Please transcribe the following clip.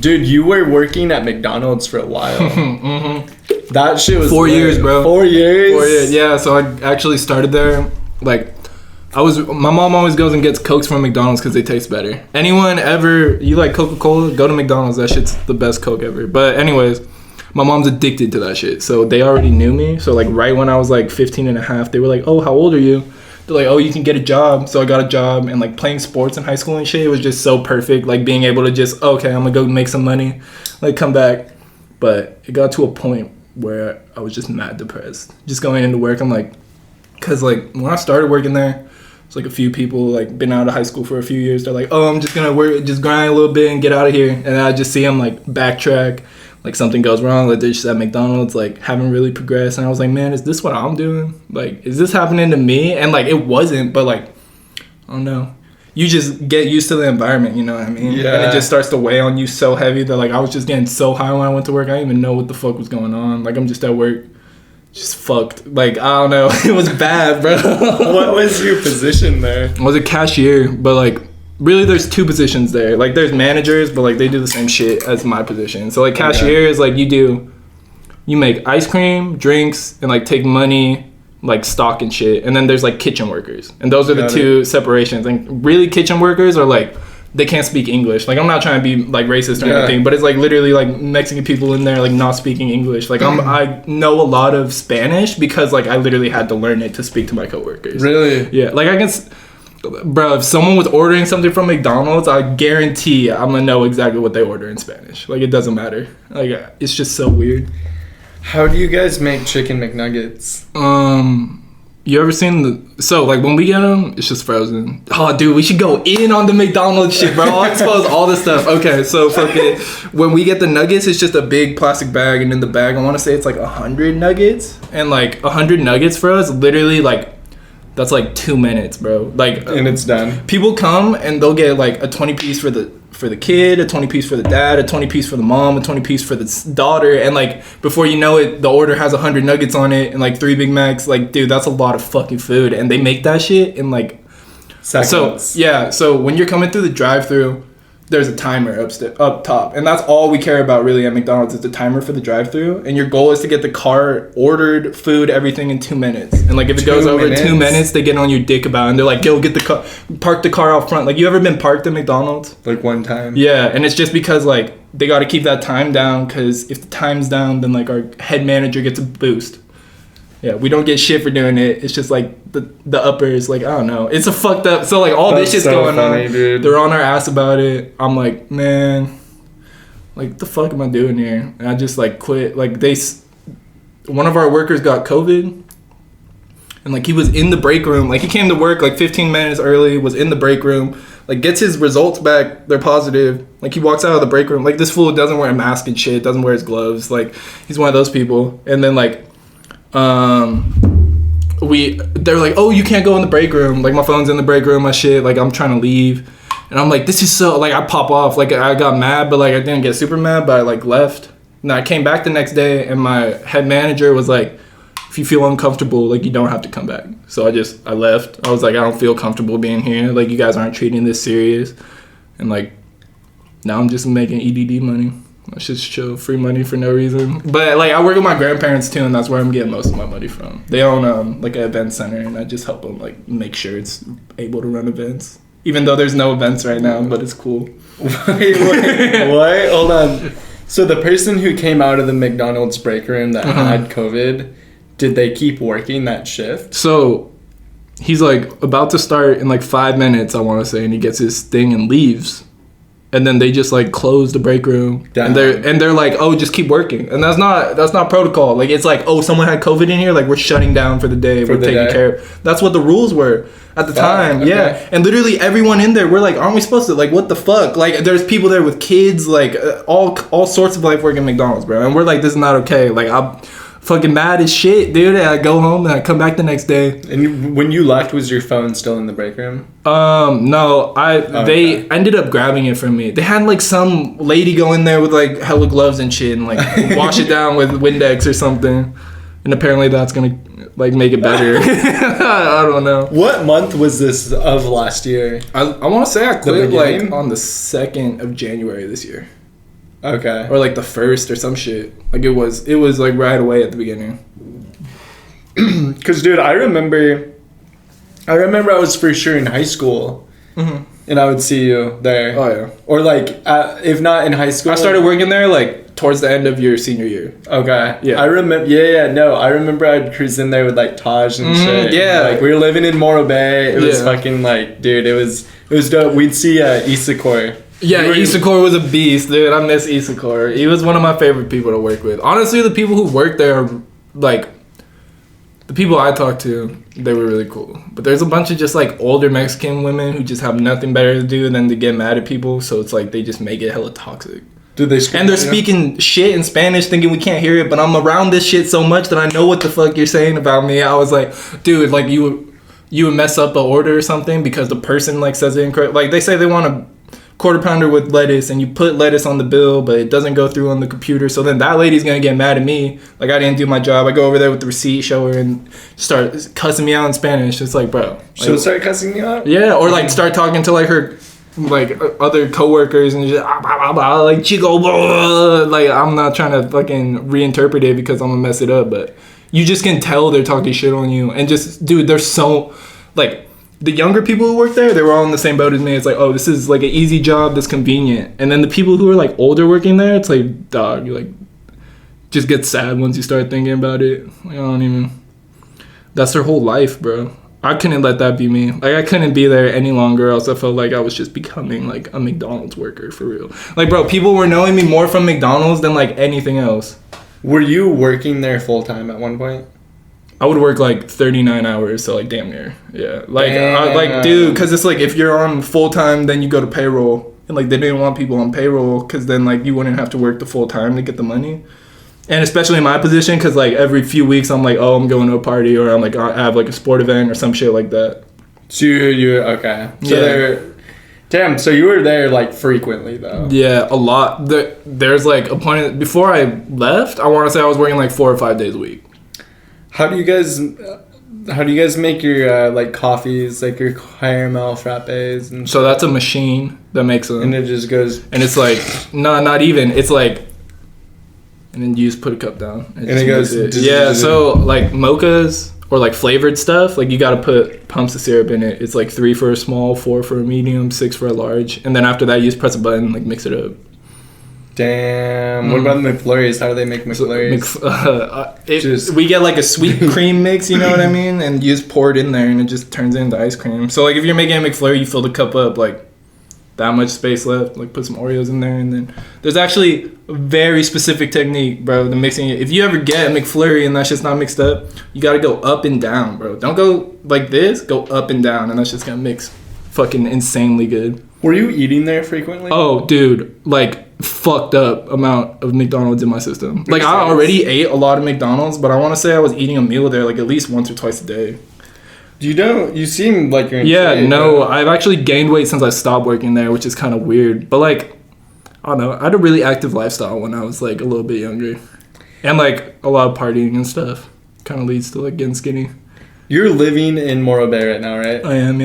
Dude, you were working at McDonald's for a while. Mm-hmm. That shit was 4 years, bro. 4 years? 4 years, yeah. So I actually started there. Like, my mom always goes and gets Cokes from McDonald's because they taste better. Anyone ever, you like Coca-Cola? Go to McDonald's. That shit's the best Coke ever. But anyways, my mom's addicted to that shit. So they already knew me. So like right when I was like 15 and a half, they were like, oh, how old are you? They're like, oh, you can get a job. So I got a job, and like playing sports in high school and shit, it was just so perfect. Like being able to just, okay, I'm gonna go make some money, like come back. But it got to a point where I was just mad depressed. Just going into work, I'm like, cause like when I started working there, it's like a few people like been out of high school for a few years. They're like, oh, I'm just gonna work, just grind a little bit and get out of here. And I just see them like backtrack, like something goes wrong, like they're just at McDonald's, like haven't really progressed. And I was like, man, is this what I'm doing? Like, is this happening to me? And like it wasn't, but like, I don't know. You just get used to the environment, you know what I mean? Yeah. And it just starts to weigh on you so heavy that like I was just getting so high when I went to work. I didn't even know what the fuck was going on. Like I'm just at work, just fucked. Like I don't know. It was bad, bro. What was your position there? I was a cashier, but like really there's two positions there. Like there's managers, but like they do the same shit as my position. So like cashier is like you make ice cream, drinks, and like take money, like stock and shit. And then there's like kitchen workers, and those are the two separations. And really kitchen workers are like, they can't speak English. Like I'm not trying to be like racist or anything, but it's like literally like Mexican people in there like not speaking English. Like I know a lot of Spanish because like I literally had to learn it to speak to my coworkers. Really? Yeah. Like I can, bro, if someone was ordering something from McDonald's, I guarantee I'm gonna know exactly what they order in Spanish. Like it doesn't matter. Like it's just so weird. How do you guys make chicken McNuggets? You ever seen so like when we get them, it's just frozen. Oh, dude, we should go in on the McDonald's shit, bro. I'll expose all this stuff. Okay, so fucking when we get the nuggets, it's just a big plastic bag, and in the bag, I want to say it's like 100 nuggets, and like 100 nuggets for us, literally like that's like 2 minutes, bro. Like, and it's done. People come and they'll get like a 20 piece for the kid, a 20 piece for the dad, a 20 piece for the mom, a 20 piece for the daughter, and like before you know it, the order has 100 nuggets on it and like 3 Big Macs. Like, dude, that's a lot of fucking food, and they make that shit in like seconds. So yeah, so when you're coming through the drive-thru, there's a timer up top, and that's all we care about really at McDonald's is the timer for the drive-thru. And your goal is to get the car ordered, food, everything in 2 minutes. And like if it goes over 2 minutes, they get on your dick about it, and they're like, "Yo, get the car, park the car out front." Like, you ever been parked at McDonald's? Like one time. Yeah, and it's just because like they got to keep that time down, because if the time's down, then like our head manager gets a boost. Yeah, we don't get shit for doing it. It's just like the uppers, like, I don't know. It's a fucked up. So like all this shit's so going on. Dude. They're on our ass about it. I'm like, man, like what the fuck am I doing here? And I just like quit. Like one of our workers got COVID, and like he was in the break room. Like he came to work like 15 minutes early, was in the break room, like gets his results back, they're positive. Like he walks out of the break room. Like this fool doesn't wear a mask and shit, doesn't wear his gloves. Like he's one of those people. And then like they're like, oh, you can't go in the break room. Like my phone's in the break room, my shit, like I'm trying to leave. And I'm like, this is so, like I pop off. Like I got mad, but like I didn't get super mad, but I like left. And I came back the next day, and my head manager was like, if you feel uncomfortable, like you don't have to come back. So I left. I was like, I don't feel comfortable being here. Like you guys aren't treating this serious. And like now I'm just making EDD money. I should show free money for no reason. But like I work with my grandparents too, and that's where I'm getting most of my money from. They own like an event center, and I just help them like make sure it's able to run events. Even though there's no events right now, but it's cool. Wait, what? Hold on. So the person who came out of the McDonald's break room that had COVID, did they keep working that shift? So he's like about to start in like 5 minutes, I want to say, and he gets his thing and leaves. And then they just like close the break room. Damn. and they're like, oh, just keep working. And that's not protocol. Like it's like, oh, someone had COVID in here, like we're shutting down for the day. We're taking care of. That's what the rules were at the time. Okay. Yeah. And literally everyone in there, we're like, aren't we supposed to, like, what the fuck? Like there's people there with kids, like all sorts of life working at McDonald's, bro. And we're like, this is not okay. Like I'm fucking mad as shit, dude. And I go home and I come back the next day. And when you left, was your phone still in the break room? No. They ended up grabbing it from me. They had like some lady go in there with like hella gloves and shit and like wash it down with Windex or something. And apparently that's gonna like make it better. I don't know. What month was this of last year? I want to say I quit like on the 2nd of January this year. Okay. Or like the first or some shit. Like it was like right away at the beginning. Cause dude, I remember I was for sure in high school, and I would see you there. Oh yeah. Or like, if not in high school, I started working there like towards the end of your senior year. Okay. Yeah. I remember. Yeah. No, I remember I'd cruise in there with like Taj and shit. Yeah. Like we were living in Morro Bay. It was fucking like, dude. It was dope. We'd see Issaquah. Yeah, Issaquah was a beast, dude. I miss Issaquah. He was one of my favorite people to work with. Honestly, the people who work there are like. The people I talked to, they were really cool. But there's a bunch of just like older Mexican women who just have nothing better to do than to get mad at people. So it's like they just make it hella toxic. Do they? And they're speaking shit in Spanish, thinking we can't hear it. But I'm around this shit so much that I know what the fuck you're saying about me. I was like, dude, like you would mess up an order or something because the person like says it incorrect. Like they say they want a quarter pounder with lettuce, and you put lettuce on the bill, but it doesn't go through on the computer. So then that lady's gonna get mad at me, like I didn't do my job. I go over there with the receipt, show her, and start cussing me out in Spanish. It's like, bro, she'll start cussing you out. Yeah, or like start talking to like her, like other coworkers, and just like chico, like I'm not trying to fucking reinterpret it because I'm gonna mess it up, but you just can tell they're talking shit on you, and just dude, they're so like. The younger people who work there, they were all in the same boat as me. It's like, oh, this is like an easy job that's convenient. And then the people who are like older working there, it's like, dog, you like just get sad once you start thinking about it. Like, I don't even. That's their whole life, bro. I couldn't let that be me. Like I couldn't be there any longer, else I felt like I was just becoming like a McDonald's worker for real. Like, bro, people were knowing me more from McDonald's than like anything else. Were you working there full time at one point? I would work like 39 hours, so like damn near, yeah. Like, dude, because it's like if you're on full time, then you go to payroll, and like they didn't want people on payroll because then like you wouldn't have to work the full time to get the money. And especially in my position, because like every few weeks I'm like, oh, I'm going to a party, or I'm like I have like a sport event or some shit like that. So you okay? So yeah. Damn. So you were there like frequently though. Yeah, a lot. There's like a point before I left. I want to say I was working like 4 or 5 days a week. How do you guys make your like coffees, like your caramel frappes? And so that's a machine that makes them, and it just goes. And it's like not even. It's like, and then you just put a cup down, and it goes. Yeah. So like mochas or like flavored stuff, like you got to put pumps of syrup in it. It's like 3 for a small, 4 for a medium, 6 for a large, and then after that you just press a button, like mix it up. Damn. What about McFlurries? How do they make McFlurries? We get like a sweet cream mix, you know what I mean? And you just pour it in there and it just turns into ice cream. So like if you're making a McFlurry, you fill the cup up like that much space left, like put some Oreos in there, and then there's actually a very specific technique, bro, to mixing it. If you ever get a McFlurry and that shit's not mixed up, you gotta go up and down, bro. Don't go like this, go up and down, and that's just gonna mix fucking insanely good. Were you eating there frequently? Oh, dude, like fucked up amount of McDonald's in my system. Like I already ate a lot of McDonald's, but I want to say I was eating a meal there like at least once or twice a day. You seem like you're in shape, no, bro. I've actually gained weight since I stopped working there, which is kind of weird. But like, I don't know, I had a really active lifestyle when I was like a little bit younger. And like a lot of partying and stuff kind of leads to like getting skinny. You're living in Morro Bay right now, right? I am, yeah.